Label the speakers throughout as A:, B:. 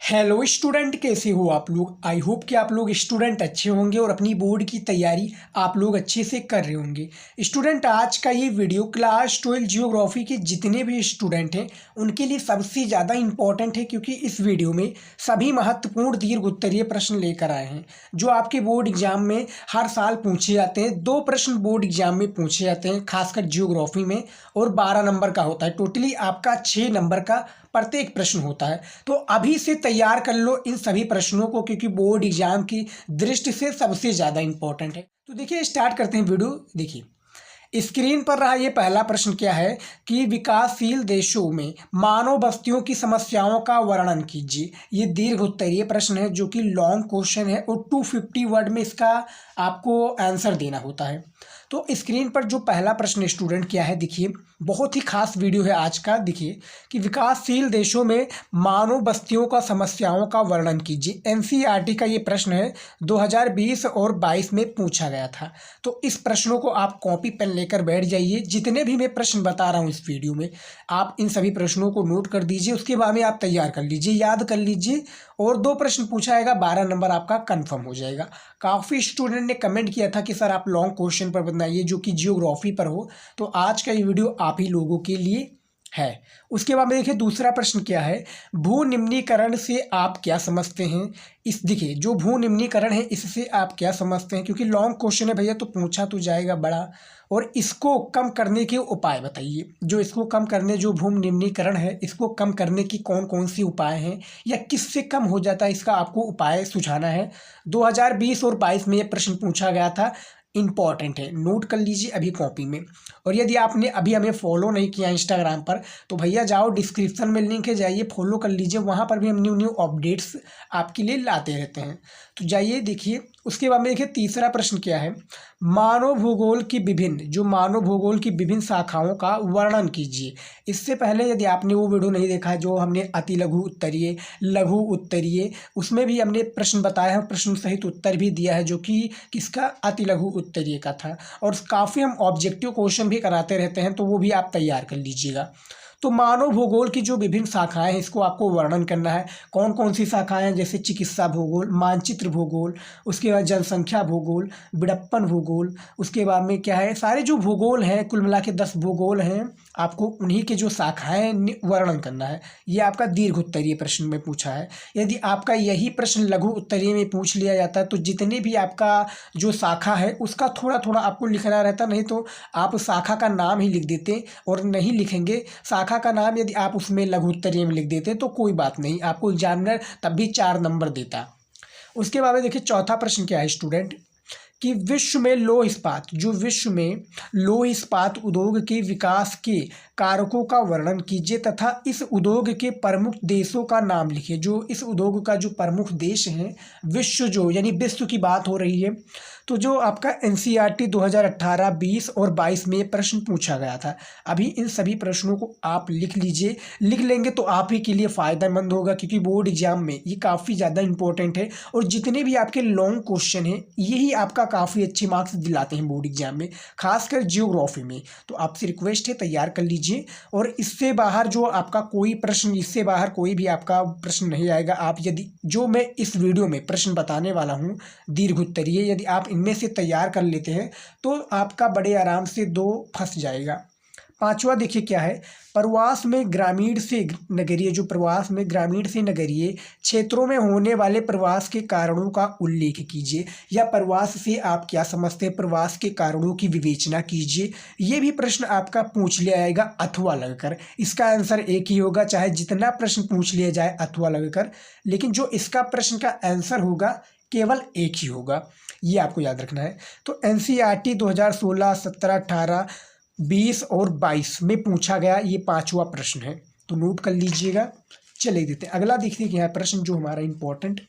A: Hello student, कैसे हो आप लोग। आई होप कि आप लोग स्टूडेंट अच्छे होंगे और अपनी बोर्ड की तैयारी आप लोग अच्छे से कर रहे होंगे। स्टूडेंट, आज का ये वीडियो क्लास 12 जियोग्राफी के जितने भी स्टूडेंट हैं उनके लिए सबसे ज़्यादा इम्पॉर्टेंट है, क्योंकि इस वीडियो में सभी महत्वपूर्ण दीर्घ उत्तरीय प्रश्न लेकर आए हैं जो आपके बोर्ड एग्जाम में हर साल पूछे जाते हैं। 2 प्रश्न बोर्ड एग्जाम में पूछे जाते हैं खासकर जियोग्राफी में, और 12 नंबर का होता है। टोटली आपका 6 नंबर का प्रत्येक प्रश्न होता है। तो अभी से तैयार कर लो इन सभी प्रश्नों को, क्योंकि बोर्ड एग्जाम की दृष्टि से सबसे ज़्यादा इंपॉर्टेंट है। तो देखिए, स्टार्ट करते हैं वीडियो। देखिए स्क्रीन पर रहा ये पहला प्रश्न क्या है कि विकासशील देशों में मानव बस्तियों की समस्याओं का वर्णन कीजिए। ये दीर्घ उत्तरीय प्रश्न है जो कि लॉन्ग क्वेश्चन है और 250 वर्ड में इसका आपको आंसर देना होता है। तो स्क्रीन पर जो पहला प्रश्न स्टूडेंट क्या है, देखिए बहुत ही खास वीडियो है आज का। देखिए कि विकासशील देशों में मानव बस्तियों का समस्याओं का वर्णन कीजिए। एनसीईआरटी का ये प्रश्न है, 2020 और 22 में पूछा गया था। तो इस प्रश्नों को आप कॉपी पेन लेकर बैठ जाइए। जितने भी मैं प्रश्न बता रहा हूँ इस वीडियो में, आप इन सभी प्रश्नों को नोट कर दीजिए। उसके बाद में आप तैयार कर लीजिए, याद कर लीजिए, और 2 प्रश्न पूछा जाएगा, 12 नंबर आपका कंफर्म हो जाएगा। काफ़ी स्टूडेंट ने कमेंट किया था कि सर आप लॉन्ग क्वेश्चन पर बनाइए जो कि जियोग्राफी पर हो। तो आज का ये वीडियो आप ही लोगों के लिए है। उसके बाद में देखिए दूसरा प्रश्न क्या है, भू निम्नीकरण से आप क्या समझते हैं। इस देखिए जो भू निम्नीकरण है इससे आप क्या समझते हैं, क्योंकि लॉन्ग क्वेश्चन है भैया, तो पूछा तो जाएगा बड़ा। और इसको कम करने के उपाय बताइए। जो इसको कम करने, जो भू निम्नीकरण है इसको कम करने की कौन कौन सी उपाय हैं, या किससे कम हो जाता है, इसका आपको उपाय सुझाना है। 2020 और 22 में ये प्रश्न पूछा गया था। इंपॉर्टेंट है, नोट कर लीजिए अभी कॉपी में। और यदि आपने अभी हमें फॉलो नहीं किया इंस्टाग्राम पर, तो भैया जाओ डिस्क्रिप्शन में लिंक है, जाइए फॉलो कर लीजिए। वहाँ पर भी हम न्यू न्यू अपडेट्स आपके लिए लाते रहते हैं। तो जाइए देखिए। उसके बाद में देखिए तीसरा प्रश्न क्या है, मानव भूगोल की विभिन्न शाखाओं का वर्णन कीजिए। इससे पहले यदि आपने वो वीडियो नहीं देखा है जो हमने अति लघु उत्तरीय, लघु उत्तरीय, उसमें भी हमने प्रश्न बताया है, प्रश्न सहित उत्तर भी दिया है, जो कि किसका, अति लघु उत्तरीय का था। और काफ़ी हम ऑब्जेक्टिव क्वेश्चन भी कराते रहते हैं, तो वो भी आप तैयार कर लीजिएगा। तो मानव भूगोल की जो विभिन्न शाखाएं हैं इसको आपको वर्णन करना है। कौन कौन सी शाखाएं हैं, जैसे चिकित्सा भूगोल, मानचित्र भूगोल, उसके बाद जनसंख्या भूगोल, बिड़प्पन भूगोल, उसके बाद में क्या है, सारे जो भूगोल हैं कुल मिला के 10 भूगोल हैं, आपको उन्हीं के जो शाखाएं वर्णन करना है। ये आपका दीर्घ उत्तरीय प्रश्न में पूछा है। यदि आपका यही प्रश्न लघु उत्तरीय में पूछ लिया जाता है तो जितने भी आपका जो शाखा है उसका थोड़ा थोड़ा आपको लिखना रहता, नहीं तो आप शाखा का नाम ही लिख देते, और नहीं लिखेंगे शाखा का नाम, यदि आप उसमें लघु उत्तरीय में लिख देते तो कोई बात नहीं, आपको एग्जामिनर तब भी 4 नंबर देता। उसके बाद में देखिए चौथा प्रश्न क्या है स्टूडेंट, कि विश्व में लौह इस्पात उद्योग के विकास के कारकों का वर्णन कीजिए तथा इस उद्योग के प्रमुख देशों का नाम लिखिए। जो इस उद्योग का जो प्रमुख देश है, यानी विश्व की बात हो रही है। तो जो आपका एनसीईआरटी 2018, 20 और 22 में ये प्रश्न पूछा गया था। अभी इन सभी प्रश्नों को आप लिख लीजिए। लिख लेंगे तो आप ही के लिए फ़ायदेमंद होगा, क्योंकि बोर्ड एग्जाम में ये काफ़ी ज़्यादा इंपॉर्टेंट है। और जितने भी आपके लॉन्ग क्वेश्चन हैं यही आपका काफ़ी अच्छे मार्क्स दिलाते हैं बोर्ड एग्जाम में, खासकर जियोग्राफी में। तो आपसे रिक्वेस्ट है तैयार कर लीजिए। और इससे बाहर जो आपका कोई प्रश्न, इससे बाहर कोई भी आपका प्रश्न नहीं आएगा। आप यदि जो मैं इस वीडियो में प्रश्न बताने वाला हूँ दीर्घ उत्तरीय, यदि आप इनमें से तैयार कर लेते हैं तो आपका बड़े आराम से 2 फंस जाएगा। पांचवा देखिए क्या है, प्रवास में ग्रामीण से नगरीय क्षेत्रों में होने वाले प्रवास के कारणों का उल्लेख कीजिए। या प्रवास से आप क्या समझते हैं, प्रवास के कारणों की विवेचना कीजिए। ये भी प्रश्न आपका पूछ लिया जाएगा अथवा लगकर। इसका आंसर एक ही होगा, चाहे जितना प्रश्न पूछ लिया जाए अथवा लगकर, लेकिन जो इसका प्रश्न का आंसर होगा केवल एक ही होगा। ये आपको याद रखना है। तो एनसीईआरटी 2016, 17, 18, 20 और 22 में पूछा गया ये 5वां प्रश्न है, तो नोट कर लीजिएगा। चलिए देखते हैं अगला। देखिए क्या है प्रश्न जो हमारा इंपॉर्टेंट।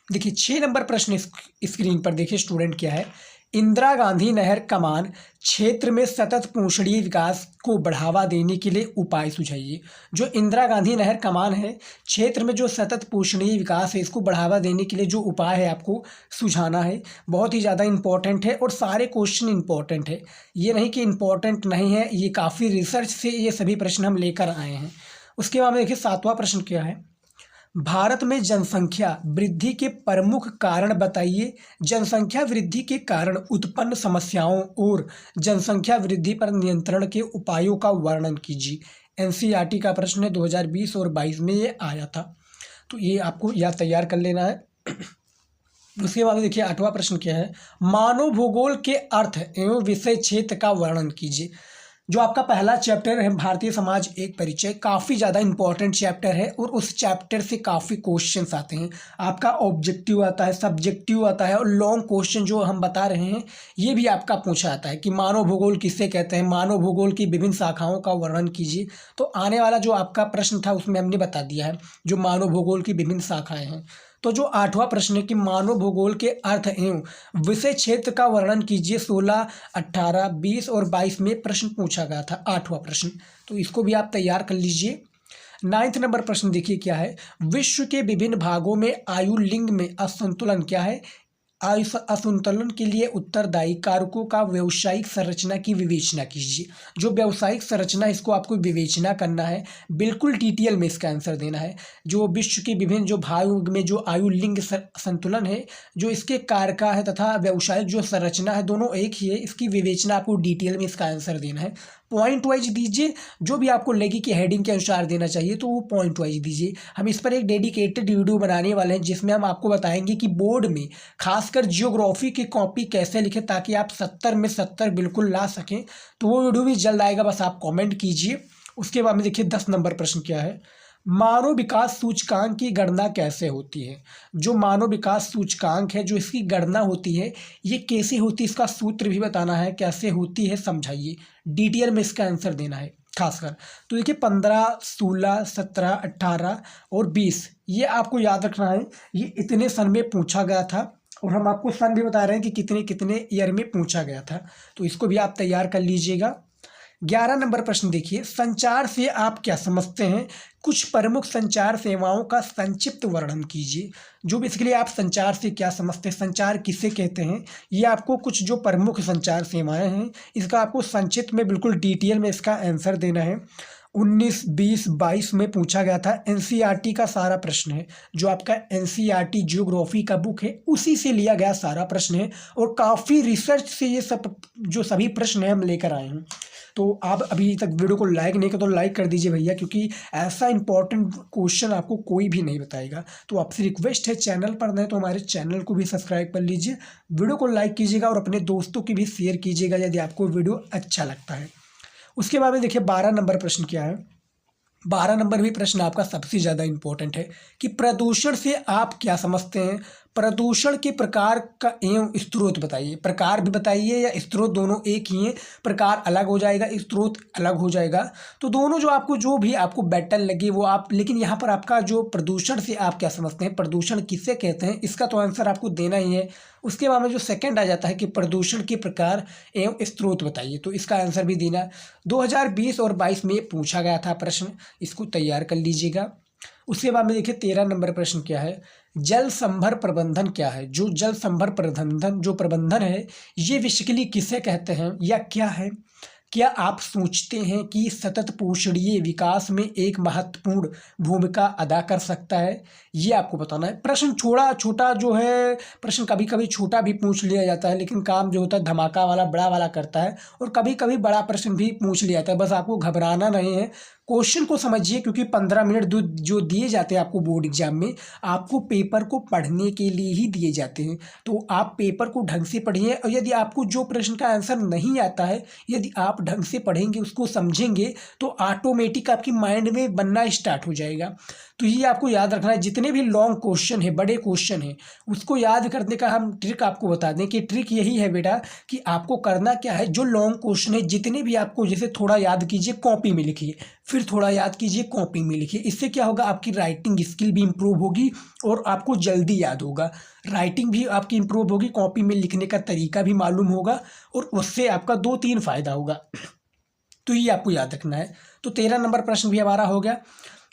A: देखिए 6 नंबर प्रश्न स्क्रीन पर देखिए स्टूडेंट क्या है, इंदिरा गांधी नहर कमान क्षेत्र में सतत पोषणीय विकास को बढ़ावा देने के लिए उपाय सुझाइए। जो इंदिरा गांधी नहर कमान है क्षेत्र में जो सतत पोषणीय विकास है इसको बढ़ावा देने के लिए जो उपाय है आपको सुझाना है। बहुत ही ज़्यादा इंपॉर्टेंट है और सारे क्वेश्चन इंपॉर्टेंट है, ये नहीं कि इंपॉर्टेंट नहीं है। ये काफ़ी रिसर्च से ये सभी प्रश्न हम लेकर आए हैं। उसके बाद में देखिए 7वां प्रश्न क्या है, भारत में जनसंख्या वृद्धि के प्रमुख कारण बताइए। जनसंख्या वृद्धि के कारण उत्पन्न समस्याओं और जनसंख्या वृद्धि पर नियंत्रण के उपायों का वर्णन कीजिए। एनसीईआरटी का प्रश्न है, 2020 और 22 में ये आया था, तो ये आपको याद तैयार कर लेना है। उसके बाद देखिए 8वां प्रश्न क्या है, मानव भूगोल के अर्थ एवं विषय क्षेत्र का वर्णन कीजिए। जो आपका पहला चैप्टर है भारतीय समाज एक परिचय, काफ़ी ज़्यादा इंपॉर्टेंट चैप्टर है और उस चैप्टर से काफ़ी क्वेश्चंस आते हैं। आपका ऑब्जेक्टिव आता है, सब्जेक्टिव आता है और लॉन्ग क्वेश्चन जो हम बता रहे हैं ये भी आपका पूछा आता है कि मानव भूगोल किसे कहते हैं, मानव भूगोल की विभिन्न शाखाओं का वर्णन कीजिए। तो आने वाला जो आपका प्रश्न था उसमें हमने बता दिया है जो मानव भूगोल की विभिन्न शाखाएँ हैं। तो जो 8वां प्रश्न है कि मानव भूगोल के अर्थ एवं विषय क्षेत्र का वर्णन कीजिए, 16, 18, 20 और 22 में प्रश्न पूछा गया था 8वां प्रश्न, तो इसको भी आप तैयार कर लीजिए। 9वां नंबर प्रश्न देखिए क्या है, विश्व के विभिन्न भागों में आयु लिंग में असंतुलन क्या है। आयु असंतुलन के लिए उत्तरदायी कारकों का व्यावसायिक संरचना की विवेचना कीजिए। जो व्यावसायिक संरचना इसको आपको विवेचना करना है, बिल्कुल डिटेल में इसका आंसर देना है। जो विश्व के विभिन्न जो भागों में जो आयु लिंग संतुलन है, जो इसके कारक है तथा व्यावसायिक जो संरचना है, दोनों एक ही है। इसकी विवेचना आपको डिटेल में इसका आंसर देना है। पॉइंट वाइज दीजिए, जो भी आपको लगे कि हेडिंग के अनुसार देना चाहिए तो वो पॉइंट वाइज दीजिए। हम इस पर एक डेडिकेटेड वीडियो बनाने वाले हैं जिसमें हम आपको बताएंगे कि बोर्ड में खासकर जियोग्राफी की कॉपी कैसे लिखें ताकि आप 70 में 70 बिल्कुल ला सकें। तो वो वीडियो भी जल्द आएगा, बस आप कॉमेंट कीजिए। उसके बाद में देखिए 10 नंबर प्रश्न क्या है, मानव विकास सूचकांक की गणना कैसे होती है। जो मानव विकास सूचकांक है, जो इसकी गणना होती है, ये कैसे होती है, इसका सूत्र भी बताना है, कैसे होती है समझाइए। डिटेल में इसका आंसर देना है खासकर। तो देखिए 15, 16, 17, 18 और 20 ये आपको याद रखना है। ये इतने सन में पूछा गया था और हम आपको सन भी बता रहे हैं कि कितने कितने ईयर में पूछा गया था, तो इसको भी आप तैयार कर लीजिएगा। 11 नंबर प्रश्न देखिए, संचार से आप क्या समझते हैं। कुछ प्रमुख संचार सेवाओं का संक्षिप्त वर्णन कीजिए। जो बेसिकली आप संचार से क्या समझते हैं, संचार किसे कहते हैं, ये आपको कुछ जो प्रमुख संचार सेवाएं हैं इसका आपको संक्षिप्त में बिल्कुल डिटेल में इसका आंसर देना है। 19, 20, 22 में पूछा गया था। एनसीईआरटी का सारा प्रश्न है, जो आपका एनसीईआरटी जियोग्राफी का बुक है उसी से लिया गया सारा प्रश्न है और काफ़ी रिसर्च से ये सब जो सभी प्रश्न है हम लेकर आए हैं। तो आप अभी तक वीडियो को लाइक नहीं किया तो लाइक कर दीजिए भैया, क्योंकि ऐसा इंपॉर्टेंट क्वेश्चन आपको कोई भी नहीं बताएगा। तो आपसे रिक्वेस्ट है, चैनल पर नए तो हमारे चैनल को भी सब्सक्राइब कर लीजिए, वीडियो को लाइक कीजिएगा और अपने दोस्तों की भी शेयर कीजिएगा यदि आपको वीडियो अच्छा लगता है। उसके बाद में देखिए 12 नंबर प्रश्न क्या है। 12 नंबर भी प्रश्न आपका सबसे ज़्यादा इंपॉर्टेंट है कि प्रदूषण से आप क्या समझते हैं। प्रदूषण के प्रकार का एवं स्रोत बताइए। प्रकार भी बताइए या स्रोत, दोनों एक ही हैं। प्रकार अलग हो जाएगा, स्रोत अलग हो जाएगा, तो दोनों जो आपको जो भी आपको बेटर लगे वो आप, लेकिन यहाँ पर आपका जो प्रदूषण से आप क्या समझते हैं, प्रदूषण किसे कहते हैं, इसका तो आंसर आपको देना ही है। उसके बाद में जो सेकंड आ जाता है कि प्रदूषण के प्रकार एवं स्रोत बताइए, तो इसका आंसर भी देना। 2020 और 22 में पूछा गया था प्रश्न, इसको तैयार कर लीजिएगा। उसके बाद में देखिए 13 नंबर प्रश्न क्या है, जल संभर प्रबंधन क्या है। जो जल संभर प्रबंधन जो प्रबंधन है ये बेसिकली किसे कहते हैं या क्या है। क्या आप सोचते हैं कि सतत पोषणीय विकास में एक महत्वपूर्ण भूमिका अदा कर सकता है, ये आपको बताना है। प्रश्न छोटा जो है, प्रश्न कभी कभी छोटा भी पूछ लिया जाता है, लेकिन काम जो होता है धमाका वाला बड़ा वाला करता है, और कभी कभी बड़ा प्रश्न भी पूछ लिया जाता है। बस आपको घबराना नहीं है, क्वेश्चन को समझिए, क्योंकि 15 मिनट जो दिए जाते हैं आपको बोर्ड एग्जाम में, आपको पेपर को पढ़ने के लिए ही दिए जाते हैं। तो आप पेपर को ढंग से पढ़िए, और यदि आपको जो प्रश्न का आंसर नहीं आता है, यदि आप ढंग से पढ़ेंगे, उसको समझेंगे, तो ऑटोमेटिक आपकी माइंड में बनना स्टार्ट हो जाएगा। तो ये आपको याद रखना है, जितने भी लॉन्ग क्वेश्चन है, बड़े क्वेश्चन है, उसको याद करने का हम ट्रिक आपको बता दें कि ट्रिक यही है बेटा कि आपको करना क्या है, जो लॉन्ग क्वेश्चन है जितने भी आपको, जैसे थोड़ा याद कीजिए कॉपी में लिखिए, फिर थोड़ा याद कीजिए कॉपी में लिखिए। इससे क्या होगा, आपकी राइटिंग स्किल भी इम्प्रूव होगी और आपको जल्दी याद होगा। राइटिंग भी आपकी इम्प्रूव होगी, कॉपी में लिखने का तरीका भी मालूम होगा, और उससे आपका 2-3 फायदा होगा। तो ये आपको याद रखना है। तो 13 नंबर प्रश्न भी हमारा हो गया।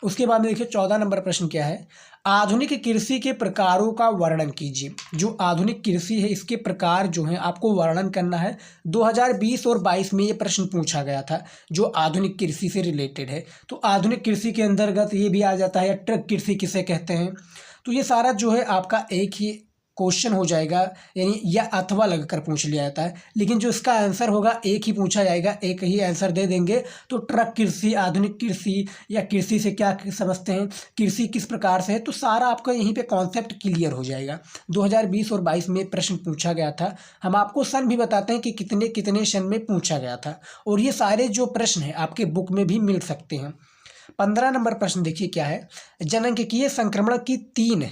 A: उसके बाद में देखिए 14 नंबर प्रश्न क्या है, आधुनिक कृषि के प्रकारों का वर्णन कीजिए। जो आधुनिक कृषि है इसके प्रकार जो है आपको वर्णन करना है। 2020 और 22 में ये प्रश्न पूछा गया था जो आधुनिक कृषि से रिलेटेड है। तो आधुनिक कृषि के अंतर्गत ये भी आ जाता है, ट्रक कृषि किसे कहते हैं। तो ये सारा जो है आपका एक ही क्वेश्चन हो जाएगा, यानी या अथवा लगकर पूछ लिया जाता है, लेकिन जो इसका आंसर होगा एक ही पूछा जाएगा, एक ही आंसर दे देंगे। तो ट्रक कृषि, आधुनिक कृषि या कृषि से क्या समझते हैं, कृषि किस प्रकार से है, तो सारा आपका यहीं पे कॉन्सेप्ट क्लियर हो जाएगा। 2020 और 22 में प्रश्न पूछा गया था। हम आपको सन भी बताते हैं कि कितने कितने सन में पूछा गया था, और ये सारे जो प्रश्न हैं आपके बुक में भी मिल सकते हैं। 15 नंबर प्रश्न देखिए क्या है, जननांगीय संक्रमण की 3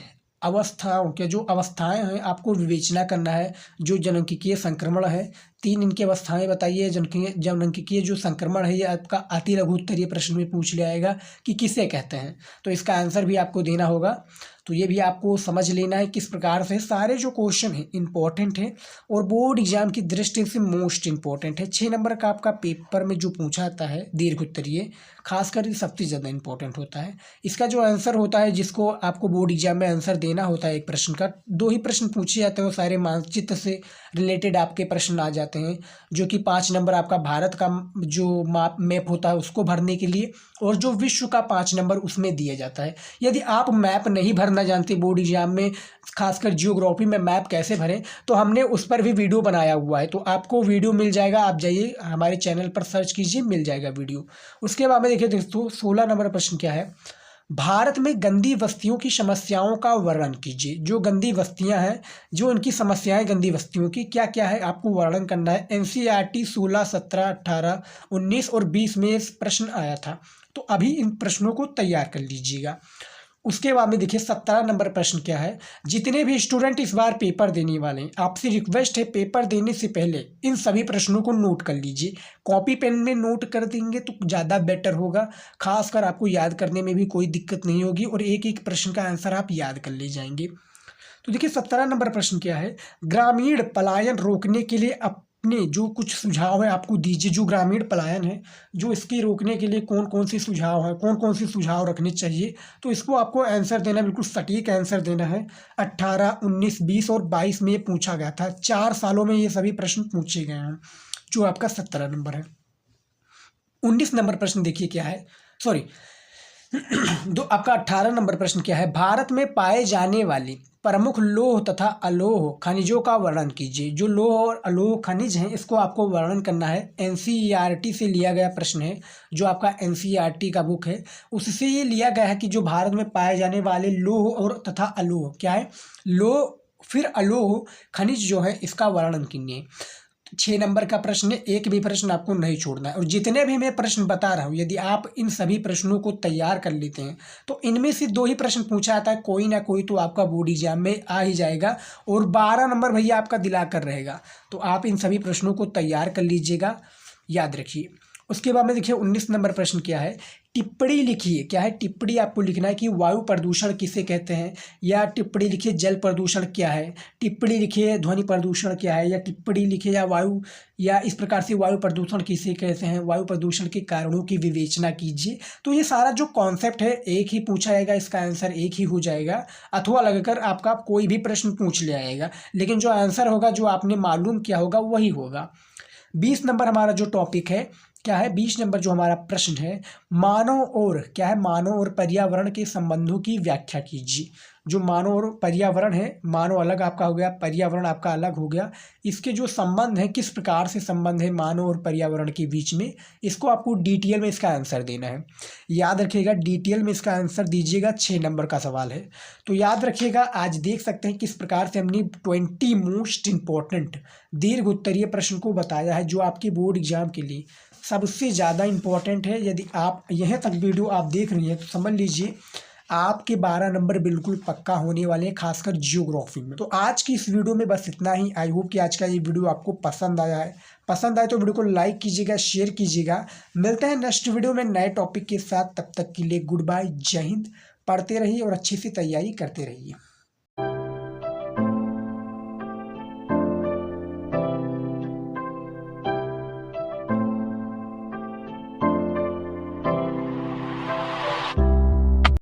A: अवस्थाओं के जो अवस्थाएं हैं आपको विवेचना करना है। जो जननांगीय संक्रमण है 3 इनकी अवस्थाएं बताइए। जननांगीय जो संक्रमण है ये आपका अति लघु उत्तरीय प्रश्न में पूछ लिया जाएगा कि किसे कहते हैं, तो इसका आंसर भी आपको देना होगा। तो ये भी आपको समझ लेना है किस प्रकार से। सारे जो क्वेश्चन हैं इंपॉर्टेंट है और बोर्ड एग्जाम की दृष्टि से मोस्ट इंपॉर्टेंट है। 6 नंबर का आपका पेपर में जो पूछा जाता है दीर्घ उत्तरीय, खासकर सबसे ज़्यादा इंपॉर्टेंट होता है। इसका जो आंसर होता है, जिसको आपको बोर्ड एग्जाम में आंसर देना होता है, एक प्रश्न का 2 ही प्रश्न पूछे जाते हैं, वो सारे मानचित्र से रिलेटेड आपके प्रश्न आ जाते हैं। जो कि 5 नंबर आपका भारत का जो मैप होता है उसको भरने के लिए, और जो विश्व का 5 नंबर उसमें दिया जाता है। यदि आप मैप नहीं भरना जानते बोर्ड एग्जाम में, खासकर जियोग्राफी में मैप कैसे भरें, तो हमने उस पर भी वीडियो बनाया हुआ है, तो आपको वीडियो मिल जाएगा। आप जाइए हमारे चैनल पर सर्च कीजिए, मिल जाएगा वीडियो। उसके बाद में देखिए दोस्तों 16 नंबर प्रश्न क्या है, भारत में गंदी बस्तियों की समस्याओं का वर्णन कीजिए। जो गंदी बस्तियां हैं, जो इनकी समस्याएं गंदी बस्तियों की क्या क्या है, आपको वर्णन करना है। एनसीईआरटी 16, 17, 18, 19 और 20 में प्रश्न आया था, तो अभी इन प्रश्नों को तैयार कर लीजिएगा। उसके बाद में देखिए 17 नंबर प्रश्न क्या है, जितने भी स्टूडेंट इस बार पेपर देने वाले हैं, आपसे रिक्वेस्ट है पेपर देने से पहले इन सभी प्रश्नों को नोट कर लीजिए। कॉपी पेन में नोट कर देंगे तो ज़्यादा बेटर होगा, खासकर आपको याद करने में भी कोई दिक्कत नहीं होगी, और एक एक प्रश्न का आंसर आप याद कर ले जाएंगे। तो देखिए 17 नंबर प्रश्न क्या है, ग्रामीण पलायन रोकने के लिए अपने जो कुछ सुझाव है आपको दीजिए। जो ग्रामीण पलायन है, जो इसके रोकने के लिए कौन कौन से सुझाव है, कौन कौन से सुझाव रखने चाहिए, तो इसको आपको आंसर देना, बिल्कुल सटीक आंसर देना है। 18, 19, 20 और 22 में ये पूछा गया था। 4 सालों में ये सभी प्रश्न पूछे गए हैं, जो आपका 17 नंबर है। 19 नंबर प्रश्न देखिए क्या है, सॉरी तो आपका 18 नंबर प्रश्न क्या है, भारत में पाए जाने वाली प्रमुख लौह तथा अलोह खनिजों का वर्णन कीजिए। जो लौह और अलोह खनिज हैं इसको आपको वर्णन करना है। एनसीईआरटी से लिया गया प्रश्न है, जो आपका एनसीईआरटी का बुक है उससे ये लिया गया है कि जो भारत में पाए जाने वाले लौह और तथा अलोह क्या है, लौह फिर अलोह खनिज जो है इसका वर्णन कीजिए। 6 नंबर का प्रश्न है, एक भी प्रश्न आपको नहीं छोड़ना है। और जितने भी मैं प्रश्न बता रहा हूँ, यदि आप इन सभी प्रश्नों को तैयार कर लेते हैं तो इनमें से 2 ही प्रश्न पूछा जाता है, कोई ना कोई तो आपका बोर्ड एग्जाम में आ ही जाएगा, और 12 नंबर भैया आपका दिला कर रहेगा। तो आप इन सभी प्रश्नों को तैयार कर लीजिएगा, याद रखिए। उसके बाद में देखिए 19 नंबर प्रश्न क्या है, टिप्पणी लिखिए। क्या है, टिप्पणी आपको लिखना है कि वायु प्रदूषण किसे कहते हैं, या टिप्पणी लिखिए जल प्रदूषण क्या है, टिप्पणी लिखिए ध्वनि प्रदूषण क्या है, या टिप्पणी लिखिए या वायु, या इस प्रकार से वायु प्रदूषण किसे कहते हैं, वायु प्रदूषण के कारणों की विवेचना कीजिए। तो ये सारा जो कॉन्सेप्ट है एक ही पूछा जाएगा, इसका आंसर एक ही हो जाएगा, अथवा लगकर आपका कोई भी प्रश्न पूछ लिया जाएगा, लेकिन जो आंसर होगा जो आपने मालूम किया होगा वही होगा। 20 नंबर हमारा जो टॉपिक है क्या है, 20 नंबर जो हमारा प्रश्न है, मानव और क्या है, मानव और पर्यावरण के संबंधों की व्याख्या कीजिए। जो मानव और पर्यावरण है, मानव अलग आपका हो गया, पर्यावरण आपका अलग हो गया, इसके जो संबंध है, किस प्रकार से संबंध है मानव और पर्यावरण के बीच में, इसको आपको डिटेल में इसका आंसर देना है। याद रखिएगा, डिटेल में इसका आंसर दीजिएगा। 6 नंबर का सवाल है, तो याद रखिएगा। आज देख सकते हैं किस प्रकार से हमने 20 मोस्ट इंपॉर्टेंट दीर्घ उत्तरीय प्रश्न को बताया है, जो आपके बोर्ड एग्जाम के लिए सबसे ज़्यादा इम्पोर्टेंट है। यदि आप यहाँ तक वीडियो आप देख रही हैं तो समझ लीजिए आपके 12 नंबर बिल्कुल पक्का होने वाले हैं, खासकर जियोग्राफी में। तो आज की इस वीडियो में बस इतना ही। आई होप कि आज का ये वीडियो आपको पसंद आया है। पसंद आए तो वीडियो को लाइक कीजिएगा, शेयर कीजिएगा। मिलते हैं नेक्स्ट वीडियो में नए टॉपिक के साथ। तब तक के लिए गुड बाय, जय हिंद। पढ़ते रहिए और अच्छे से तैयारी करते रहिए।